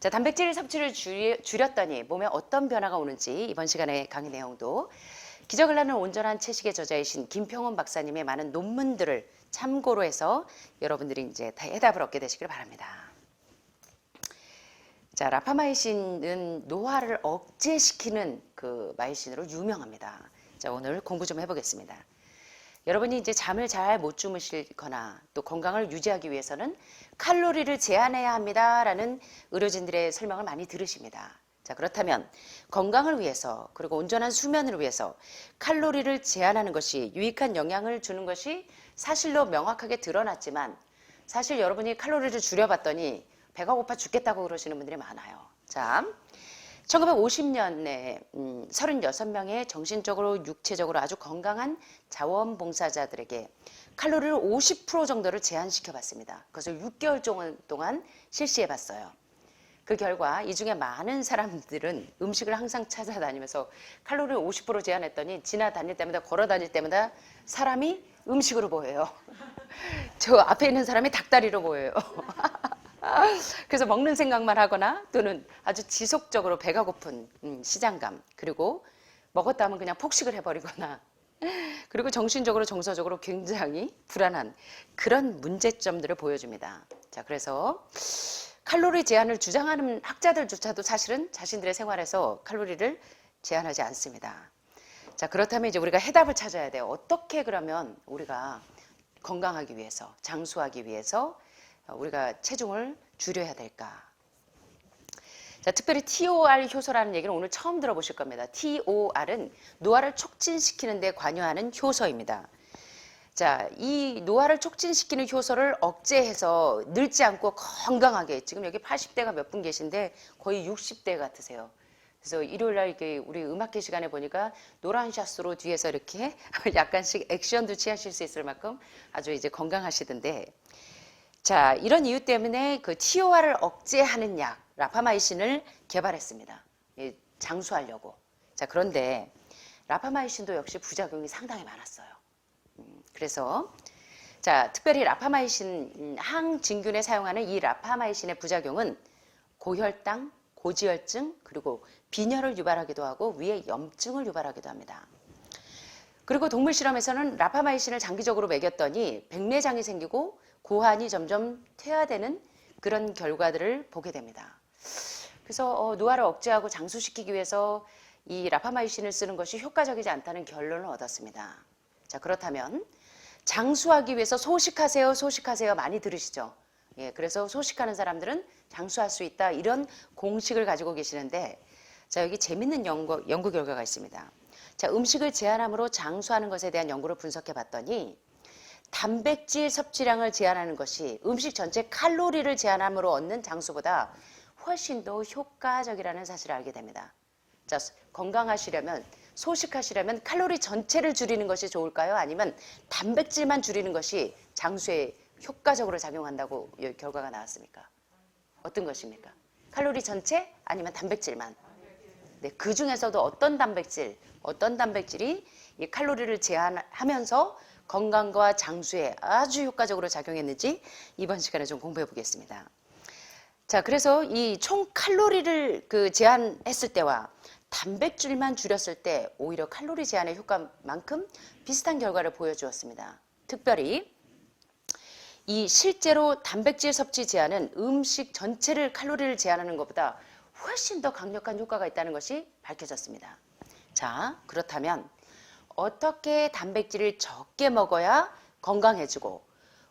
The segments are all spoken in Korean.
자, 단백질 섭취를 줄였더니 몸에 어떤 변화가 오는지 이번 시간에 강의 내용도 기적을 낳는 온전한 채식의 저자이신 김평원 박사님의 많은 논문들을 참고로 해서 여러분들이 이제 다 해답을 얻게 되시길 바랍니다. 자, 라파마이신은 노화를 억제시키는 그 마이신으로 유명합니다. 자, 오늘 공부 좀 해보겠습니다. 여러분이 이제 잠을 잘 못 주무시거나 또 건강을 유지하기 위해서는 칼로리를 제한해야 합니다라는 의료진들의 설명을 많이 들으십니다. 자, 그렇다면 건강을 위해서 그리고 온전한 수면을 위해서 칼로리를 제한하는 것이 유익한 영향을 주는 것이 사실로 명확하게 드러났지만 사실 여러분이 칼로리를 줄여봤더니 배가 고파 죽겠다고 그러시는 분들이 많아요. 자, 1950년에 36명의 정신적으로 육체적으로 아주 건강한 자원봉사자들에게 칼로리를 50% 정도를 제한시켜 봤습니다. 그것을 6개월 동안 실시해 봤어요. 그 결과 이 중에 많은 사람들은 음식을 항상 찾아다니면서 칼로리를 50% 제한했더니 지나다닐 때마다 걸어 다닐 때마다 사람이 음식으로 보여요. 저 앞에 있는 사람이 닭다리로 보여요. 그래서 먹는 생각만 하거나 또는 아주 지속적으로 배가 고픈 시장감, 그리고 먹었다 하면 그냥 폭식을 해버리거나 그리고 정신적으로 정서적으로 굉장히 불안한 그런 문제점들을 보여줍니다. 자, 그래서 칼로리 제한을 주장하는 학자들조차도 사실은 자신들의 생활에서 칼로리를 제한하지 않습니다. 자, 그렇다면 이제 우리가 해답을 찾아야 돼요. 어떻게 그러면 우리가 건강하기 위해서, 장수하기 위해서 우리가 체중을 줄여야 될까? 자, 특별히 TOR 효소라는 얘기는 오늘 처음 들어보실 겁니다. TOR은 노화를 촉진시키는 데 관여하는 효소입니다. 자, 이 노화를 촉진시키는 효소를 억제해서 늙지 않고 건강하게, 지금 여기 80대가 몇 분 계신데 거의 60대 같으세요. 그래서 일요일날 우리 음악회 시간에 보니까 노란 샷으로 뒤에서 이렇게 약간씩 액션도 취하실 수 있을 만큼 아주 이제 건강하시던데, 자, 이런 이유 때문에 그 TOR을 억제하는 약 라파마이신을 개발했습니다. 장수하려고. 자, 그런데 라파마이신도 역시 부작용이 상당히 많았어요. 그래서 자, 특별히 라파마이신 항진균에 사용하는 이 라파마이신의 부작용은 고혈당, 고지혈증, 그리고 빈혈을 유발하기도 하고 위에 염증을 유발하기도 합니다. 그리고 동물 실험에서는 라파마이신을 장기적으로 먹였더니 백내장이 생기고 고환이 점점 퇴화되는 그런 결과들을 보게 됩니다. 그래서 노화를 억제하고 장수시키기 위해서 이 라파마이신을 쓰는 것이 효과적이지 않다는 결론을 얻었습니다. 자, 그렇다면 장수하기 위해서 소식하세요, 소식하세요 많이 들으시죠? 예, 그래서 소식하는 사람들은 장수할 수 있다, 이런 공식을 가지고 계시는데, 자, 여기 재밌는 연구 결과가 있습니다. 자, 음식을 제한함으로 장수하는 것에 대한 연구를 분석해 봤더니 단백질 섭취량을 제한하는 것이 음식 전체 칼로리를 제한함으로 얻는 장수보다 훨씬 더 효과적이라는 사실을 알게 됩니다. 자, 건강하시려면, 소식하시려면 칼로리 전체를 줄이는 것이 좋을까요? 아니면 단백질만 줄이는 것이 장수에 효과적으로 작용한다고 결과가 나왔습니까? 어떤 것입니까? 칼로리 전체 아니면 단백질만? 네, 그 중에서도 어떤 단백질이 이 칼로리를 제한하면서 건강과 장수에 아주 효과적으로 작용했는지 이번 시간에 좀 공부해 보겠습니다. 자, 그래서 이 총 칼로리를 제한했을 때와 단백질만 줄였을 때 오히려 칼로리 제한의 효과만큼 비슷한 결과를 보여주었습니다. 특별히 이 실제로 단백질 섭취 제한은 음식 전체를 칼로리를 제한하는 것보다 훨씬 더 강력한 효과가 있다는 것이 밝혀졌습니다. 자, 그렇다면 어떻게 단백질을 적게 먹어야 건강해지고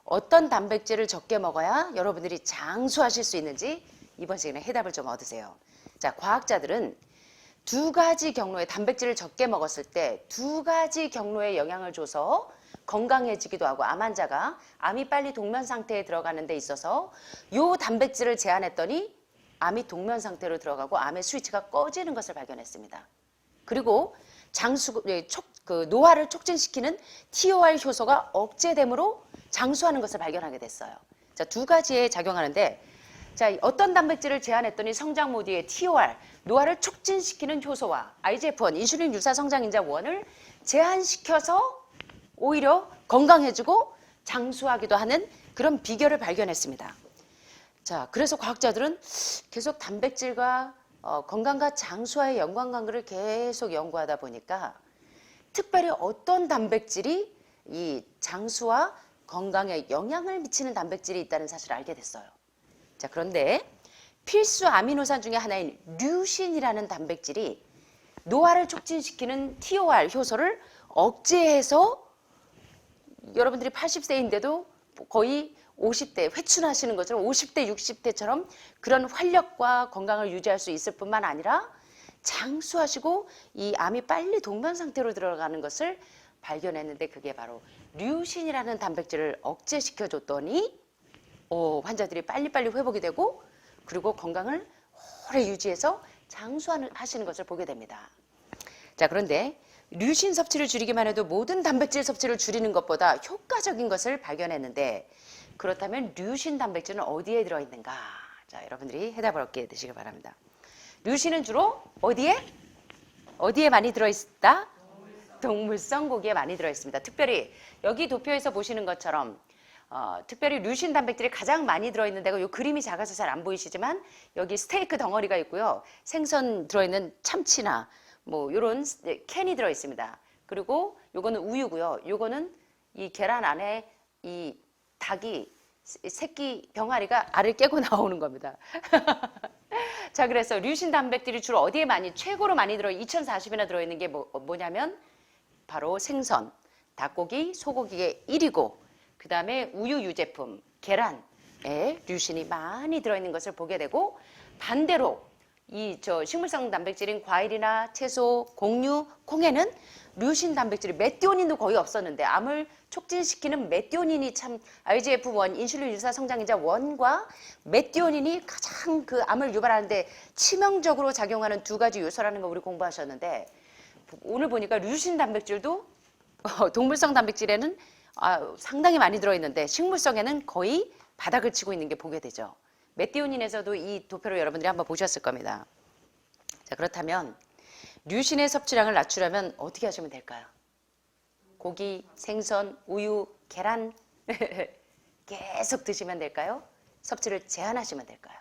어떤 단백질을 적게 먹어야 여러분들이 장수하실 수 있는지 이번 시간에 해답을 좀 얻으세요. 자, 과학자들은 두 가지 경로의 단백질을 적게 먹었을 때 두 가지 경로에 영향을 줘서 건강해지기도 하고 암 환자가 암이 빨리 동면 상태에 들어가는 데 있어서 요 단백질을 제한했더니 암이 동면 상태로 들어가고 암의 스위치가 꺼지는 것을 발견했습니다. 그리고 노화를 촉진시키는 TOR 효소가 억제됨으로 장수하는 것을 발견하게 됐어요. 자, 두 가지에 작용하는데, 자, 어떤 단백질을 제한했더니 성장 모드의 TOR, 노화를 촉진시키는 효소와 IGF-1, 인슐린 유사 성장인자 1을 제한시켜서 오히려 건강해지고 장수하기도 하는 그런 비결을 발견했습니다. 자, 그래서 과학자들은 계속 단백질과 건강과 장수와의 연관관계를 계속 연구하다 보니까 특별히 어떤 단백질이 이 장수와 건강에 영향을 미치는 단백질이 있다는 사실을 알게 됐어요. 자, 그런데 필수 아미노산 중에 하나인 류신이라는 단백질이 노화를 촉진시키는 TOR 효소를 억제해서 여러분들이 80세인데도 거의 50대 회춘하시는 것처럼 50대 60대처럼 그런 활력과 건강을 유지할 수 있을 뿐만 아니라 장수하시고 이 암이 빨리 동면 상태로 들어가는 것을 발견했는데 그게 바로 류신이라는 단백질을 억제시켜 줬더니 환자들이 빨리빨리 회복이 되고 그리고 건강을 오래 유지해서 장수하시는 것을 보게 됩니다. 자, 그런데 류신 섭취를 줄이기만 해도 모든 단백질 섭취를 줄이는 것보다 효과적인 것을 발견했는데 그렇다면 류신 단백질은 어디에 들어있는가? 자, 여러분들이 해답을 얻게 되시길 바랍니다. 류신은 주로 어디에 많이 들어있다? 동물성 고기에 많이 들어있습니다. 특별히 여기 도표에서 보시는 것처럼 특별히 류신 단백질이 가장 많이 들어있는 데가 이 그림이 작아서 잘 안 보이시지만 여기 스테이크 덩어리가 있고요. 생선 들어있는 참치나 뭐 이런 캔이 들어있습니다. 그리고 요거는 우유고요. 요거는 이 계란 안에 이 닭이 새끼 병아리가 알을 깨고 나오는 겁니다. 자, 그래서 류신 단백질이 주로 어디에 최고로 많이 2040이나 들어있는 게 뭐냐면 바로 생선, 닭고기, 소고기의 1위고 그 다음에 우유 유제품, 계란에 류신이 많이 들어있는 것을 보게 되고 반대로 식물성 단백질인 과일이나 채소, 곡류, 콩에는 류신 단백질이 메티오닌도 거의 없었는데 암을 촉진시키는 메티오닌이 참 IGF-1 인슐린 유사 성장인자 1과 메티오닌이 가장 그 암을 유발하는데 치명적으로 작용하는 두 가지 요소라는 거 우리 공부하셨는데 오늘 보니까 류신 단백질도 동물성 단백질에는 상당히 많이 들어있는데 식물성에는 거의 바닥을 치고 있는 게 보게 되죠. 메티오닌에서도 이 도표를 여러분들이 한번 보셨을 겁니다. 자, 그렇다면 류신의 섭취량을 낮추려면 어떻게 하시면 될까요? 고기, 생선, 우유, 계란 계속 드시면 될까요? 섭취를 제한하시면 될까요?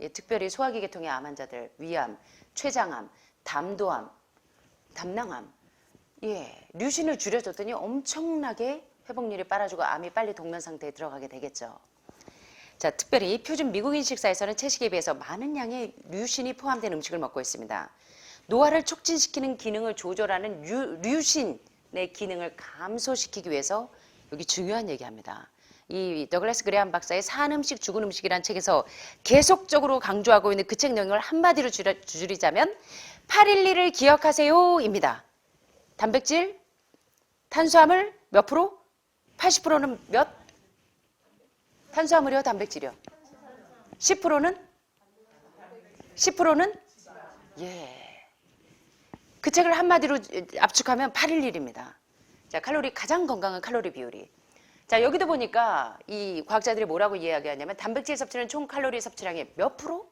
예, 특별히 소화기 계통의 암 환자들, 위암, 췌장암, 담도암, 담낭암 류신을 줄여줬더니 엄청나게 회복률이 빨라지고 암이 빨리 동면 상태에 들어가게 되겠죠. 자, 특별히 표준 미국인 식사에서는 채식에 비해서 많은 양의 류신이 포함된 음식을 먹고 있습니다. 노화를 촉진시키는 기능을 조절하는 류신의 기능을 감소시키기 위해서 여기 중요한 얘기합니다. 이 더글래스 그레함 박사의 산 음식 죽은 음식이라는 책에서 계속적으로 강조하고 있는 그 책 내용을 한마디로 줄이자면 812를 기억하세요입니다. 단백질, 탄수화물 몇 프로? 80%는 몇? 탄수화물이요, 단백질이요? 10%는? 10%는? 예. 그 책을 한마디로 압축하면 811입니다. 자, 가장 건강한 칼로리 비율이. 자, 여기도 보니까 이 과학자들이 뭐라고 이야기하냐면 단백질 섭취는 총 칼로리 섭취량의 몇 프로?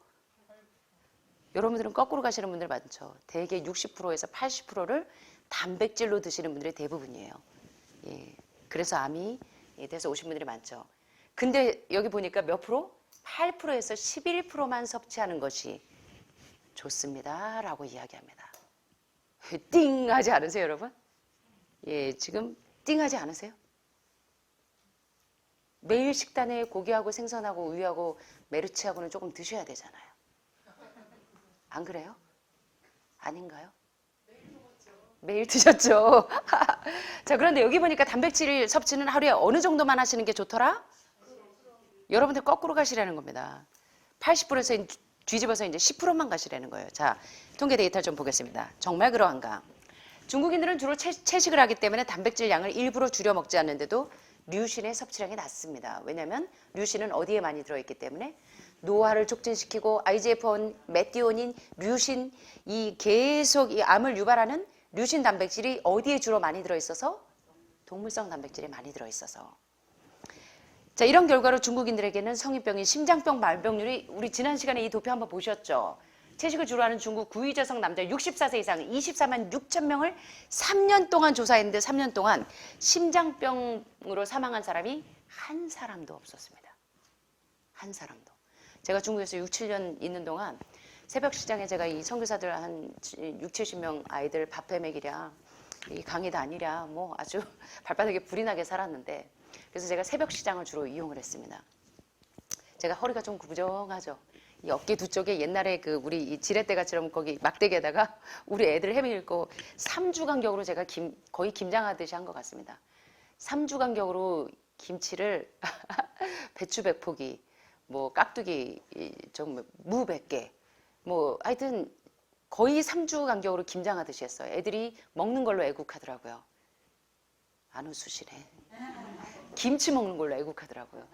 여러분들은 거꾸로 가시는 분들 많죠. 대개 60%에서 80%를 단백질로 드시는 분들이 대부분이에요. 예. 그래서 암이 돼서 오신 분들이 많죠. 근데 여기 보니까 몇 프로? 8%에서 11%만 섭취하는 것이 좋습니다. 라고 이야기합니다. 띵하지 않으세요, 여러분? 예, 지금 띵하지 않으세요? 매일 식단에 고기하고 생선하고 우유하고 메르치하고는 조금 드셔야 되잖아요. 안 그래요? 아닌가요? 매일 드셨죠. 자, 그런데 여기 보니까 단백질 섭취는 하루에 어느 정도만 하시는 게 좋더라? 여러분들 거꾸로 가시라는 겁니다. 80%에서 뒤집어서 이제 10%만 가시라는 거예요. 자, 통계 데이터 좀 보겠습니다. 정말 그러한가? 중국인들은 주로 채식을 하기 때문에 단백질 양을 일부러 줄여 먹지 않는데도 류신의 섭취량이 낮습니다. 왜냐하면 류신은 어디에 많이 들어있기 때문에 노화를 촉진시키고 IGF-1, 메티오닌, 류신 계속 이 암을 유발하는 류신 단백질이 어디에 주로 많이 들어있어서? 동물성 단백질이 많이 들어있어서. 자, 이런 결과로 중국인들에게는 성인병인 심장병 발병률이 우리 지난 시간에 이 도표 한번 보셨죠? 채식을 주로 하는 중국 구의저성 남자 64세 이상 24만 6천 명을 3년 동안 조사했는데 3년 동안 심장병으로 사망한 사람이 한 사람도 없었습니다. 한 사람도. 제가 중국에서 6, 7년 있는 동안 새벽 시장에 제가 이 선교사들 한 6, 70명 아이들 밥해 먹이랴, 이 강의 다니랴, 뭐 아주 발바닥에 불이 나게 살았는데, 그래서 제가 새벽 시장을 주로 이용을 했습니다. 제가 허리가 좀 구부정하죠. 이 어깨 두 쪽에 옛날에 그 우리 이 지렛대가처럼 거기 막대기에다가 우리 애들 해밀고 3주 간격으로 제가 거의 김장하듯이 한 것 같습니다. 3주 간격으로 김치를 배추 100포기, 뭐 깍두기 좀 무 100개, 뭐 하여튼 거의 3주 간격으로 김장하듯이 했어요. 애들이 먹는 걸로 애국하더라고요. 안 웃으시네. 김치 먹는 걸로 애국하더라고요.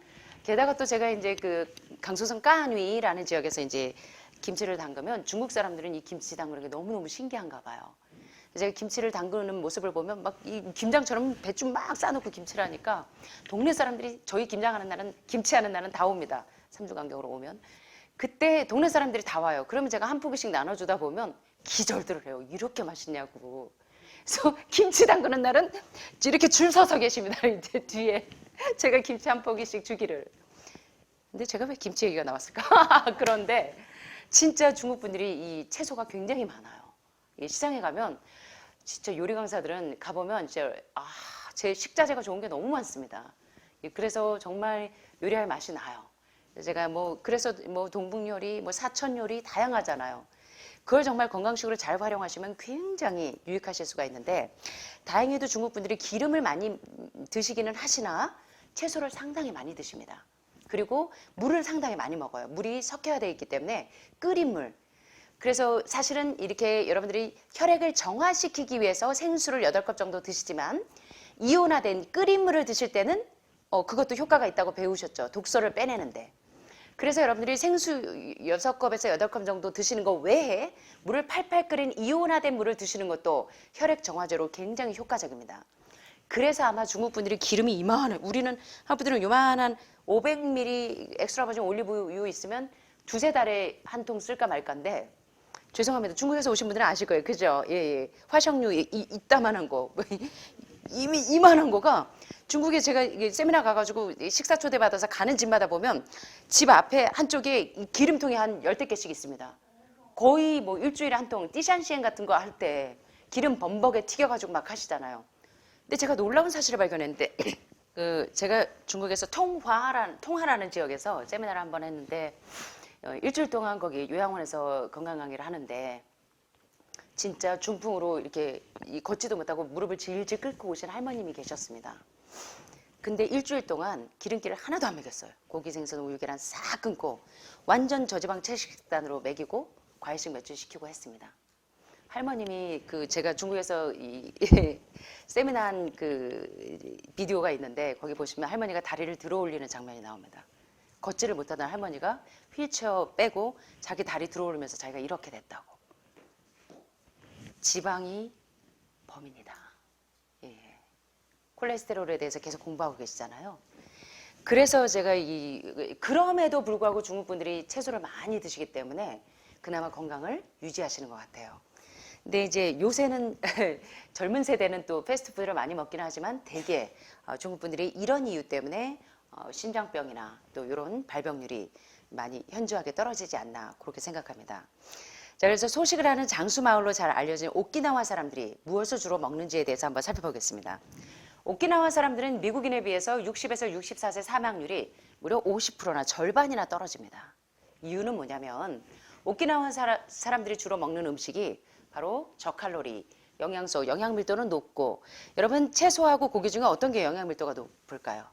게다가 또 제가 이제 그 강소성 까안위라는 지역에서 이제 김치를 담그면 중국 사람들은 이 김치 담그는 게 너무너무 신기한가 봐요. 제가 김치를 담그는 모습을 보면 막 이 김장처럼 배추 막 싸놓고 김치를 하니까 동네 사람들이 저희 김장하는 날은 김치하는 날은 다 옵니다. 3주 간격으로 오면. 그때 동네 사람들이 다 와요. 그러면 제가 한 포기씩 나눠주다 보면 기절들을 해요. 이렇게 맛있냐고. 그래서 김치 담그는 날은 이렇게 줄 서서 계십니다. 이제 뒤에 제가 김치 한 포기씩 주기를. 근데 제가 왜 김치 얘기가 나왔을까? 그런데 진짜 중국 분들이 이 채소가 굉장히 많아요. 이 시장에 가면 진짜 요리 강사들은 가보면 진짜 제 식자재가 좋은 게 너무 많습니다. 그래서 정말 요리할 맛이 나요. 제가 그래서 동북 요리, 사천 요리 다양하잖아요. 그걸 정말 건강식으로 잘 활용하시면 굉장히 유익하실 수가 있는데, 다행히도 중국 분들이 기름을 많이 드시기는 하시나 채소를 상당히 많이 드십니다. 그리고 물을 상당히 많이 먹어요. 물이 석회화되어 있기 때문에 끓인 물. 그래서 사실은 이렇게 여러분들이 혈액을 정화시키기 위해서 생수를 8컵 정도 드시지만, 이온화된 끓인 물을 드실 때는 그것도 효과가 있다고 배우셨죠. 독소를 빼내는데. 그래서 여러분들이 생수 6컵에서 8컵 정도 드시는 거 외에 물을 팔팔 끓인 이온화된 물을 드시는 것도 혈액 정화제로 굉장히 효과적입니다. 그래서 아마 중국 분들이 기름이 이만한, 우리는 한국 분들은 요만한 500ml 엑스트라 버진 올리브유 있으면 두세 달에 한 통 쓸까 말까인데, 죄송합니다. 중국에서 오신 분들은 아실 거예요. 그죠? 예. 화석류 이따만한 거. 이미 이만한 거가 중국에 제가 세미나 가가지고 식사 초대받아서 가는 집마다 보면 집 앞에 한쪽에 기름통이 한 10대 개씩 있습니다. 거의 일주일에 한 통, 띠샨시엔 같은 거 할 때 기름 범벅에 튀겨가지고 막 하시잖아요. 근데 제가 놀라운 사실을 발견했는데, 제가 중국에서 통화라는 지역에서 세미나를 한번 했는데, 일주일 동안 거기 요양원에서 건강 강의를 하는데, 진짜 중풍으로 이렇게 걷지도 못하고 무릎을 질질 끓고 오신 할머님이 계셨습니다. 근데 일주일 동안 기름기를 하나도 안 먹였어요. 고기, 생선, 우유, 계란 싹 끊고 완전 저지방 채식단으로 먹이고 과일식 맥주 시키고 했습니다. 할머님이 제가 중국에서 세미나한 비디오가 있는데, 거기 보시면 할머니가 다리를 들어 올리는 장면이 나옵니다. 걷지를 못하던 할머니가 휠체어 빼고 자기 다리 들어 올리면서 자기가 이렇게 됐다고. 지방이 범인이다. 예. 콜레스테롤에 대해서 계속 공부하고 계시잖아요. 그래서 제가 그럼에도 불구하고 중국 분들이 채소를 많이 드시기 때문에 그나마 건강을 유지하시는 것 같아요. 근데 이제 요새는 젊은 세대는 또 패스트푸드를 많이 먹긴 하지만 대개 중국 분들이 이런 이유 때문에 심장병이나 또 이런 발병률이 많이 현저하게 떨어지지 않나 그렇게 생각합니다. 자, 그래서 소식을 하는 장수마을로 잘 알려진 오키나와 사람들이 무엇을 주로 먹는지에 대해서 한번 살펴보겠습니다. 오키나와 사람들은 미국인에 비해서 60에서 64세 사망률이 무려 50%나 절반이나 떨어집니다. 이유는 뭐냐면 오키나와 사람들이 주로 먹는 음식이 바로 저칼로리, 영양소, 영양밀도는 높고, 여러분 채소하고 고기 중에 어떤 게 영양밀도가 높을까요?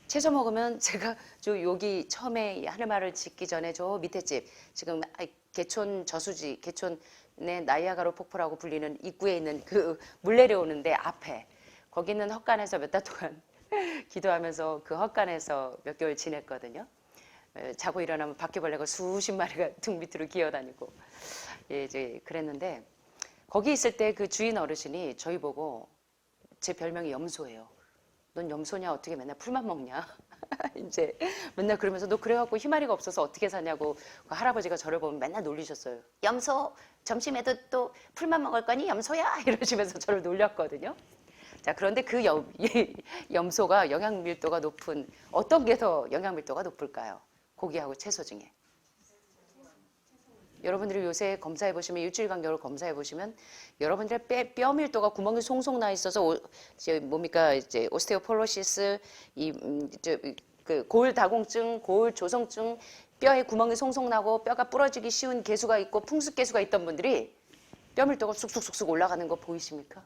채소 먹으면 제가 여기 처음에 하늘마을을 짓기 전에 저 밑에 집, 지금 개촌 저수지, 개촌의 나이아가라 폭포라고 불리는 입구에 있는 물 내려오는데 앞에, 거기 있는 헛간에서 몇 달 동안 기도하면서 그 헛간에서 몇 개월 지냈거든요. 자고 일어나면 바퀴벌레가 수십 마리가 등 밑으로 기어다니고, 이제 그랬는데, 거기 있을 때 그 주인 어르신이 저희 보고, 제 별명이 염소예요. 넌 염소냐? 어떻게 맨날 풀만 먹냐? 이제 맨날 그러면서 너 그래갖고 희마리가 없어서 어떻게 사냐고 그 할아버지가 저를 보면 맨날 놀리셨어요. 염소, 점심에도 또 풀만 먹을 거니 염소야? 이러시면서 저를 놀렸거든요. 자, 그런데 그 이 염소가 영양 밀도가 높은 어떤 게 더 영양 밀도가 높을까요? 고기하고 채소 중에. 여러분들이 요새 검사해 보시면 일주일 간격으로 검사해 보시면 여러분들의 뼈 밀도가 구멍이 송송 나 있어서 이제 뭡니까 이제 오스테오폴로시스 그 고울다공증, 고울조성증, 뼈에 구멍이 송송 나고 뼈가 부러지기 쉬운 개수가 있고 풍습개수가 있던 분들이 뼈 밀도가 쑥쑥쑥쑥 올라가는 거 보이십니까?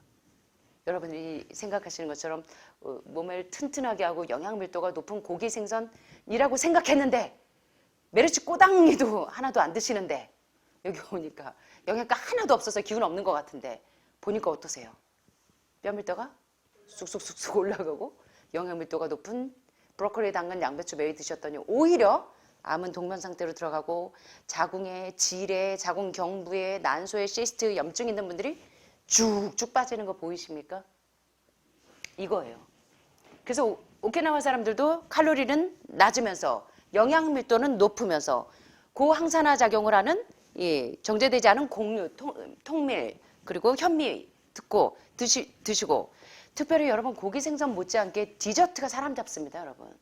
여러분들이 생각하시는 것처럼 몸을 튼튼하게 하고 영양 밀도가 높은 고기 생선이라고 생각했는데 메르치 꼬당니도 하나도 안 드시는데 여기 오니까 영양가 하나도 없어서 기운 없는 것 같은데 보니까 어떠세요? 뼈 밀도가 쑥쑥쑥쑥 올라가고 영양 밀도가 높은 브로콜리, 당근, 양배추 매일 드셨더니 오히려 암은 동면 상태로 들어가고 자궁에 질에 자궁 경부에 난소에 시스트 염증 있는 분들이 쭉쭉 빠지는 거 보이십니까? 이거예요. 그래서 오키나와 사람들도 칼로리는 낮으면서 영양 밀도는 높으면서 고항산화 작용을 하는 정제되지 않은 곡류, 통밀 그리고 현미 듣고 드시고 특별히 여러분 고기 생선 못지않게 디저트가 사람 잡습니다. 여러분.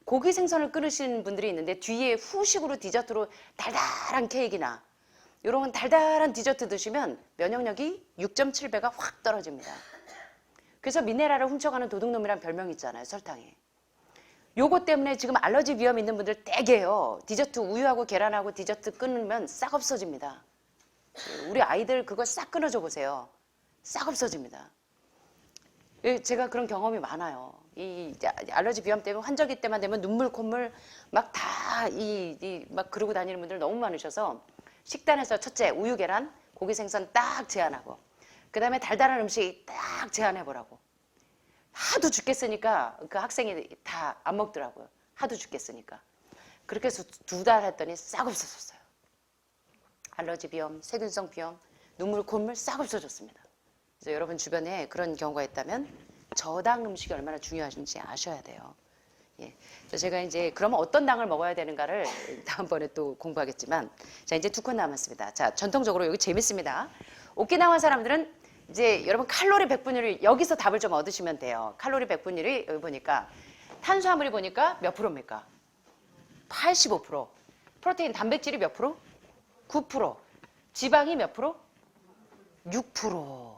고기 생선을 끊으시는 분들이 있는데 뒤에 후식으로 디저트로 달달한 케이크나 이런 달달한 디저트 드시면 면역력이 6.7배가 확 떨어집니다. 그래서 미네랄을 훔쳐가는 도둑놈이란 별명이 있잖아요. 설탕에. 요거 때문에 지금 알러지 위험 있는 분들 떼게요. 디저트 우유하고 계란하고 디저트 끊으면 싹 없어집니다. 우리 아이들 그거 싹 끊어줘 보세요. 싹 없어집니다. 제가 그런 경험이 많아요. 이 알러지 비염 때문에 환절기 때만 되면 눈물 콧물 막 다 막 그러고 다니는 분들 너무 많으셔서 식단에서 첫째 우유 계란 고기 생선 딱 제한하고 그 다음에 달달한 음식 딱 제한해 보라고. 하도 죽겠으니까 그 학생이 다 안 먹더라고요. 하도 죽겠으니까. 그렇게 해서 2달 했더니 싹 없어졌어요. 알러지 비염, 세균성 비염, 눈물 콧물 싹 없어졌습니다. 그래서 여러분 주변에 그런 경우가 있다면 저당 음식이 얼마나 중요한지 아셔야 돼요. 예. 그래서 제가 이제 그러면 어떤 당을 먹어야 되는가를 다음번에 또 공부하겠지만 자 이제 2컷 남았습니다. 자 전통적으로 여기 재밌습니다. 오키나와 사람들은 이제 여러분 칼로리 백분율이 여기서 답을 좀 얻으시면 돼요. 칼로리 백분율이 여기 보니까 탄수화물이 보니까 몇 프로입니까? 85%. 프로테인 단백질이 몇 프로? 9%. 지방이 몇 프로? 6%.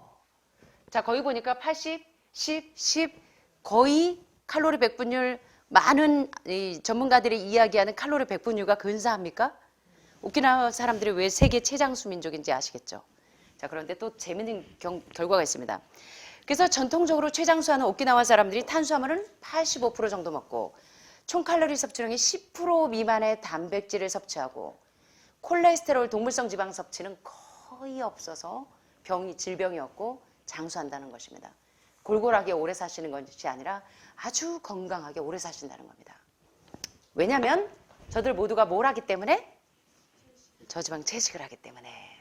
자 거기 보니까 80, 10 거의 칼로리 백분율 많은 이 전문가들이 이야기하는 칼로리 백분율과 근사합니까? 오키나와 사람들이 왜 세계 최장수 민족인지 아시겠죠? 자 그런데 또 재밌는 결과가 있습니다. 그래서 전통적으로 최장수하는 오키나와 사람들이 탄수화물은 85% 정도 먹고 총 칼로리 섭취량이 10% 미만의 단백질을 섭취하고 콜레스테롤 동물성 지방 섭취는 거의 없어서 질병이 없고 장수한다는 것입니다. 골골하게 오래 사시는 것이 아니라 아주 건강하게 오래 사신다는 겁니다. 왜냐하면 저들 모두가 뭘 하기 때문에? 저지방 채식을 하기 때문에.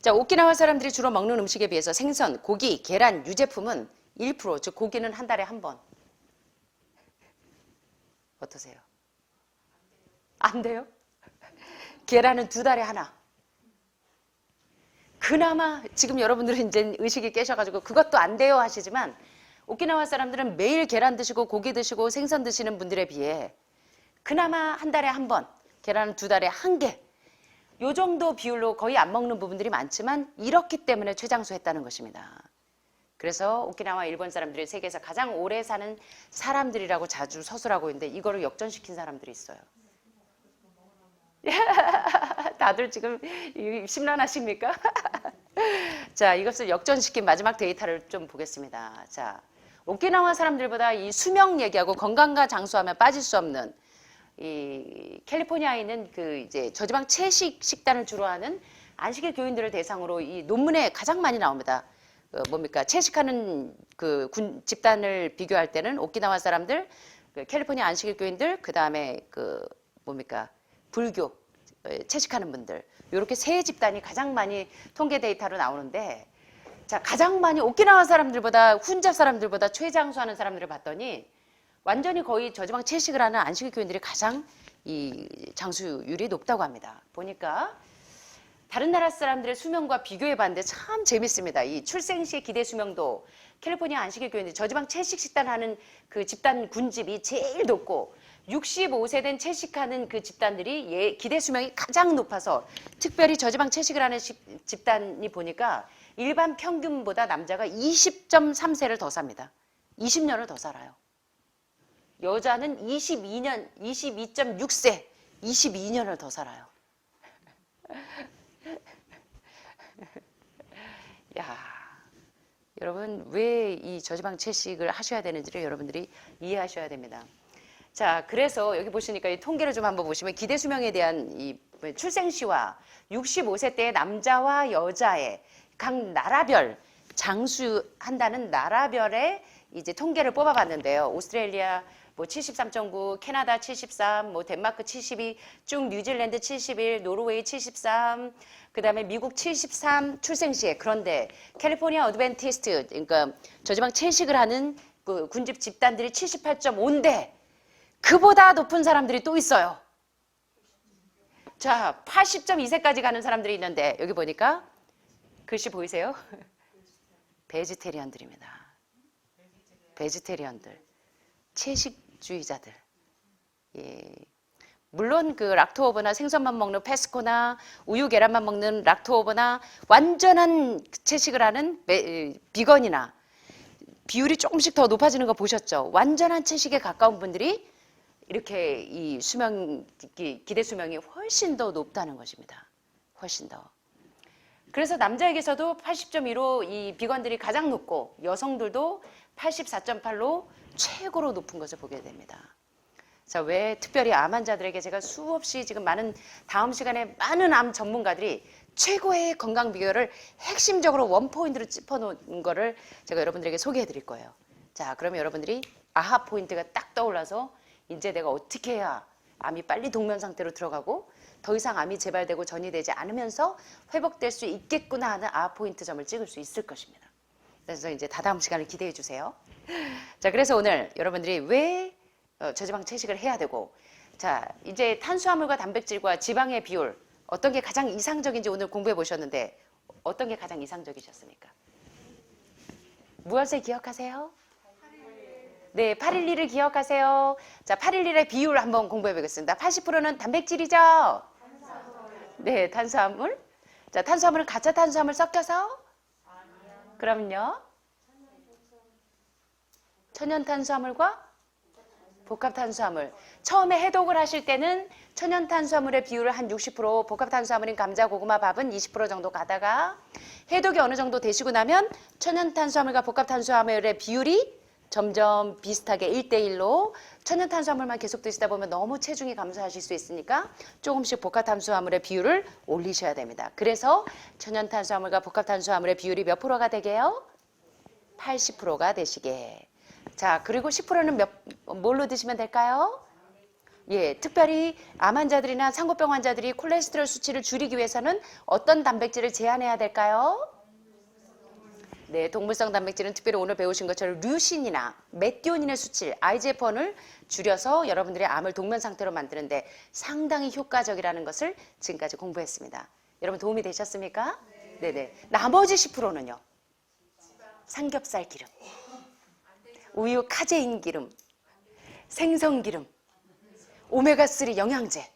자, 오키나와 사람들이 주로 먹는 음식에 비해서 생선, 고기, 계란, 유제품은 1%, 즉 고기는 한 달에 한 번. 어떠세요? 안 돼요? 계란은 2달에 하나. 그나마 지금 여러분들은 이제 의식이 깨셔가지고 그것도 안 돼요 하시지만 오키나와 사람들은 매일 계란 드시고 고기 드시고 생선 드시는 분들에 비해 그나마 한 달에 한 번, 계란은 2달에 한 개. 요 정도 비율로 거의 안 먹는 부분들이 많지만 이렇기 때문에 최장수했다는 것입니다. 그래서 오키나와 일본 사람들이 세계에서 가장 오래 사는 사람들이라고 자주 서술하고 있는데 이거를 역전시킨 사람들이 있어요. 다들 지금 심란하십니까? 자, 이것을 역전시킨 마지막 데이터를 좀 보겠습니다. 자, 오키나와 사람들보다 이 수명 얘기하고 건강과 장수하면 빠질 수 없는 이 캘리포니아에 있는 그 이제 저지방 채식 식단을 주로 하는 안식일 교인들을 대상으로 이 논문에 가장 많이 나옵니다. 뭡니까? 채식하는 그 집단을 비교할 때는 오키나와 사람들, 그 캘리포니아 안식일 교인들, 그 다음에 그 뭡니까? 불교 채식하는 분들 이렇게 세 집단이 가장 많이 통계 데이터로 나오는데 자 가장 많이 오키나와 사람들보다 훈자 사람들보다 최장수하는 사람들을 봤더니 완전히 거의 저지방 채식을 하는 안식일 교인들이 가장 이 장수율이 높다고 합니다. 보니까 다른 나라 사람들의 수명과 비교해 봤는데 참 재밌습니다. 이 출생 시의 기대 수명도 캘리포니아 안식일 교회인데 저지방 채식 식단하는 그 집단 군집이 제일 높고 65세 된 채식하는 그 집단들이 기대 수명이 가장 높아서 특별히 저지방 채식을 하는 집단이 보니까 일반 평균보다 남자가 20.3세를 더 삽니다. 20년을 더 살아요. 여자는 22.6세, 22년을 더 살아요. 야, 여러분 왜 이 저지방 채식을 하셔야 되는지를 여러분들이 이해하셔야 됩니다. 자, 그래서 여기 보시니까 이 통계를 좀 한번 보시면 기대 수명에 대한 이 출생시와 65세 때의 남자와 여자의 각 나라별 장수한다는 나라별의 이제 통계를 뽑아봤는데요. 오스트레일리아 뭐 73.9, 캐나다 73, 뭐 덴마크 72, 쭉 뉴질랜드 71, 노르웨이 73, 그다음에 미국 73 출생시에. 그런데 캘리포니아 어드벤티스트, 그러니까 저지방 채식을 하는 그 군집 집단들이 78.5인데 그보다 높은 사람들이 또 있어요. 자, 80.2세까지 가는 사람들이 있는데 여기 보니까 글씨 보이세요? 베지테리언들입니다. 베지테리언들, 채식주의자들. 예. 물론 그 락토오버나 생선만 먹는 페스코나 우유 계란만 먹는 락토오버나 완전한 채식을 하는 비건이나 비율이 조금씩 더 높아지는 거 보셨죠? 완전한 채식에 가까운 분들이 이렇게 이 기대 수명이 훨씬 더 높다는 것입니다. 훨씬 더. 그래서 남자에게서도 80.2로 이 비건들이 가장 높고 여성들도 84.8로 최고로 높은 것을 보게 됩니다. 자, 왜 특별히 암 환자들에게 제가 수없이 지금 다음 시간에 많은 암 전문가들이 최고의 건강 비결을 핵심적으로 원포인트로 짚어놓은 거를 제가 여러분들에게 소개해 드릴 거예요. 자, 그러면 여러분들이 아하 포인트가 딱 떠올라서 이제 내가 어떻게 해야 암이 빨리 동면 상태로 들어가고 더 이상 암이 재발되고 전이되지 않으면서 회복될 수 있겠구나 하는 아하 포인트 점을 찍을 수 있을 것입니다. 그래서 이제 다다음 시간을 기대해 주세요. 자, 그래서 오늘 여러분들이 왜 저지방 채식을 해야 되고, 자, 이제 탄수화물과 단백질과 지방의 비율 어떤 게 가장 이상적인지 오늘 공부해 보셨는데 어떤 게 가장 이상적이셨습니까? 무엇을 기억하세요? 네, 812를 기억하세요. 자, 812의 비율 한번 공부해 보겠습니다. 80%는 단백질이죠? 네, 탄수화물. 자, 탄수화물은 가짜 탄수화물 섞여서? 그럼요. 천연 탄수화물과 복합 탄수화물. 처음에 해독을 하실 때는 천연 탄수화물의 비율을 한 60%, 복합 탄수화물인 감자, 고구마, 밥은 20% 정도 가다가 해독이 어느 정도 되시고 나면 천연 탄수화물과 복합 탄수화물의 비율이 점점 비슷하게 1대1로 천연 탄수화물만 계속 드시다 보면 너무 체중이 감소하실 수 있으니까 조금씩 복합 탄수화물의 비율을 올리셔야 됩니다. 그래서 천연 탄수화물과 복합 탄수화물의 비율이 몇 프로가 되게요? 80%가 되시게. 자, 그리고 10%는 뭘로 드시면 될까요? 예, 특별히 암 환자들이나 상고병 환자들이 콜레스테롤 수치를 줄이기 위해서는 어떤 단백질을 제한해야 될까요? 네, 동물성 단백질은 특별히 오늘 배우신 것처럼 류신이나 메티오닌의 수치, IGF-1을 줄여서 여러분들의 암을 동면 상태로 만드는데 상당히 효과적이라는 것을 지금까지 공부했습니다. 여러분 도움이 되셨습니까? 네네. 나머지 10%는요. 삼겹살 기름, 우유 카제인 기름, 생선 기름, 오메가3 영양제.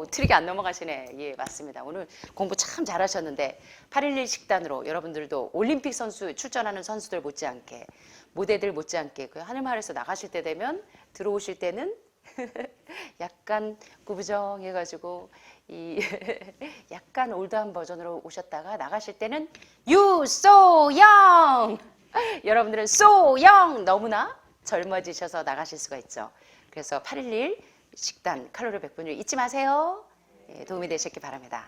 트릭이 안 넘어가시네. 예, 맞습니다. 오늘 공부 참 잘하셨는데 811 식단으로 여러분들도 올림픽 선수 출전하는 선수들 못지않게 모델들 못지않게 그 하늘마을에서 나가실 때 되면 들어오실 때는 약간 구부정해가지고 약간 올드한 버전으로 오셨다가 나가실 때는 You so young. 여러분들은 so young 너무나 젊어지셔서 나가실 수가 있죠. 그래서 811 식단 칼로리 100분율 잊지 마세요. 예, 도움이 되셨기 바랍니다.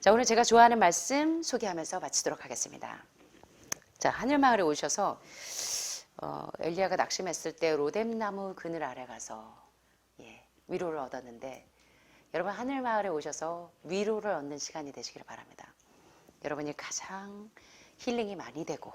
자, 오늘 제가 좋아하는 말씀 소개하면서 마치도록 하겠습니다. 자, 하늘마을에 오셔서 엘리야가 낙심했을 때 로뎀나무 그늘 아래 가서 위로를 얻었는데 여러분 하늘마을에 오셔서 위로를 얻는 시간이 되시길 바랍니다. 여러분이 가장 힐링이 많이 되고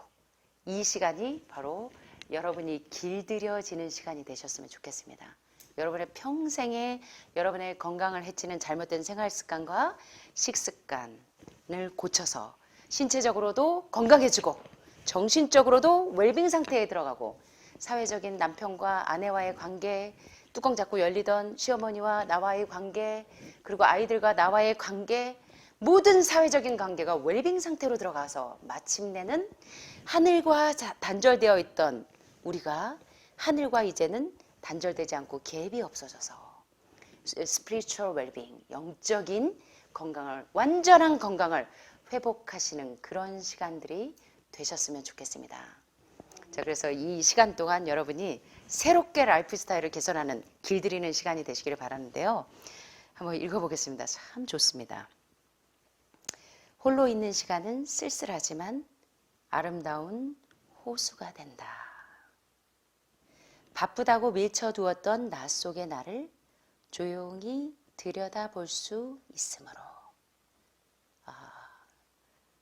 이 시간이 바로 여러분이 길들여지는 시간이 되셨으면 좋겠습니다. 여러분의 평생에 여러분의 건강을 해치는 잘못된 생활 습관과 식습관을 고쳐서 신체적으로도 건강해지고 정신적으로도 웰빙 상태에 들어가고 사회적인 남편과 아내와의 관계, 뚜껑 잡고 열리던 시어머니와 나와의 관계, 그리고 아이들과 나와의 관계, 모든 사회적인 관계가 웰빙 상태로 들어가서 마침내는 하늘과 단절되어 있던 우리가 하늘과 이제는 단절되지 않고 갭이 없어져서 spiritual well-being, 영적인 건강을, 완전한 건강을 회복하시는 그런 시간들이 되셨으면 좋겠습니다. 자, 그래서 이 시간 동안 여러분이 새롭게 라이프 스타일을 개선하는 길들이는 시간이 되시기를 바라는데요. 한번 읽어보겠습니다. 참 좋습니다. 홀로 있는 시간은 쓸쓸하지만 아름다운 호수가 된다. 바쁘다고 밀쳐두었던 나 속의 나를 조용히 들여다볼 수 있으므로.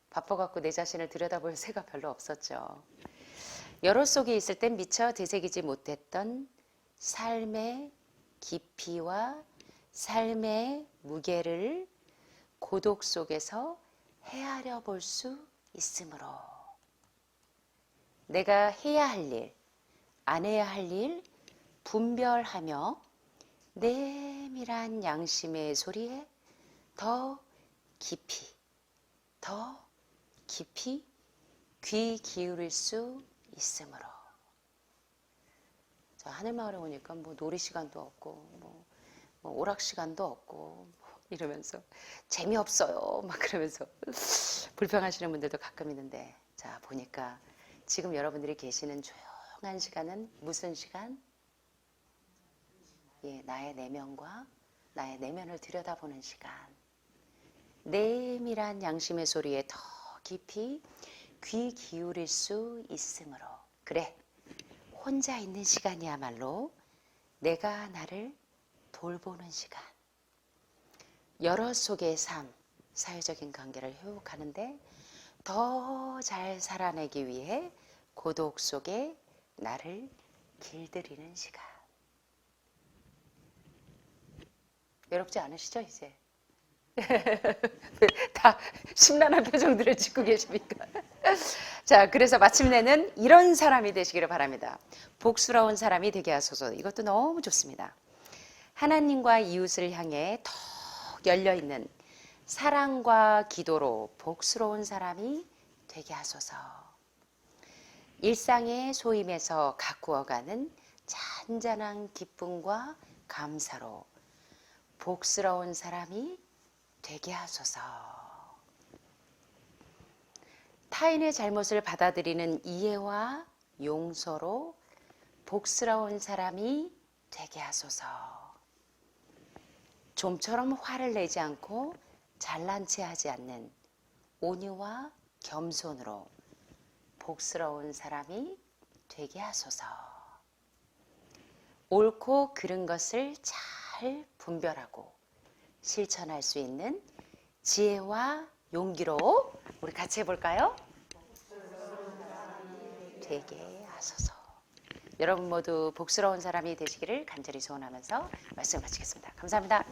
바빠갖고 내 자신을 들여다볼 새가 별로 없었죠. 여러 속에 있을 땐 미처 되새기지 못했던 삶의 깊이와 삶의 무게를 고독 속에서 헤아려 볼 수 있으므로. 내가 해야 할 일, 안 해야 할 일 분별하며 내밀한 양심의 소리에 더 깊이 귀 기울일 수 있으므로. 자, 하늘마을에 오니까 뭐 놀이 시간도 없고 뭐 오락 시간도 없고 이러면서 재미없어요 막 그러면서 불평하시는 분들도 가끔 있는데, 자 보니까 지금 여러분들이 계시는 조용한 시간은 무슨 시간? 예, 나의 내면과 나의 내면을 들여다보는 시간. 내밀한 양심의 소리에 더 깊이 귀 기울일 수 있으므로. 그래, 혼자 있는 시간이야말로 내가 나를 돌보는 시간. 여러 속의 삶, 사회적인 관계를 회복하는데 더 잘 살아내기 위해 고독 속에 나를 길들이는 시간. 외롭지 않으시죠, 이제? 다 심란한 표정들을 짓고 계십니까? 자, 그래서 마침내는 이런 사람이 되시기를 바랍니다. 복스러운 사람이 되게 하소서. 이것도 너무 좋습니다. 하나님과 이웃을 향해 더 열려있는 사랑과 기도로 복스러운 사람이 되게 하소서. 일상의 소임에서 가꾸어가는 잔잔한 기쁨과 감사로 복스러운 사람이 되게 하소서. 타인의 잘못을 받아들이는 이해와 용서로 복스러운 사람이 되게 하소서. 좀처럼 화를 내지 않고 잘난 체 하지 않는 온유와 겸손으로 복스러운 사람이 되게 하소서. 옳고 그른 것을 잘 분별하고 실천할 수 있는 지혜와 용기로 우리 같이 해볼까요? 되게 하소서. 여러분 모두 복스러운 사람이 되시기를 간절히 소원하면서 말씀을 마치겠습니다. 감사합니다.